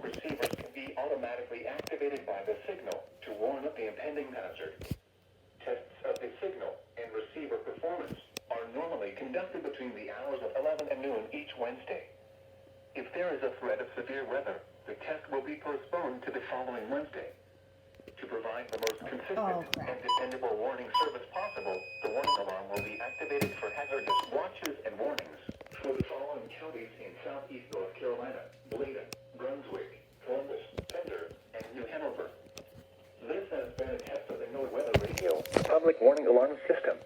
receivers can be automatically activated by the signal to warn of the impending hazard. Tests of the signal and receiver performance are normally conducted between the hours of 11 and noon each Wednesday. If there is a threat of severe weather, the test will be postponed to the following Wednesday. To provide the most consistent and dependable warning service possible, the warning alarm will be activated for hazardous watches and warnings for the following counties in southeast North Carolina: Bladen, Brunswick, Columbus, Pender, and New Hanover. This has been a test of the NOAA Weather Radio Public Warning Alarm System.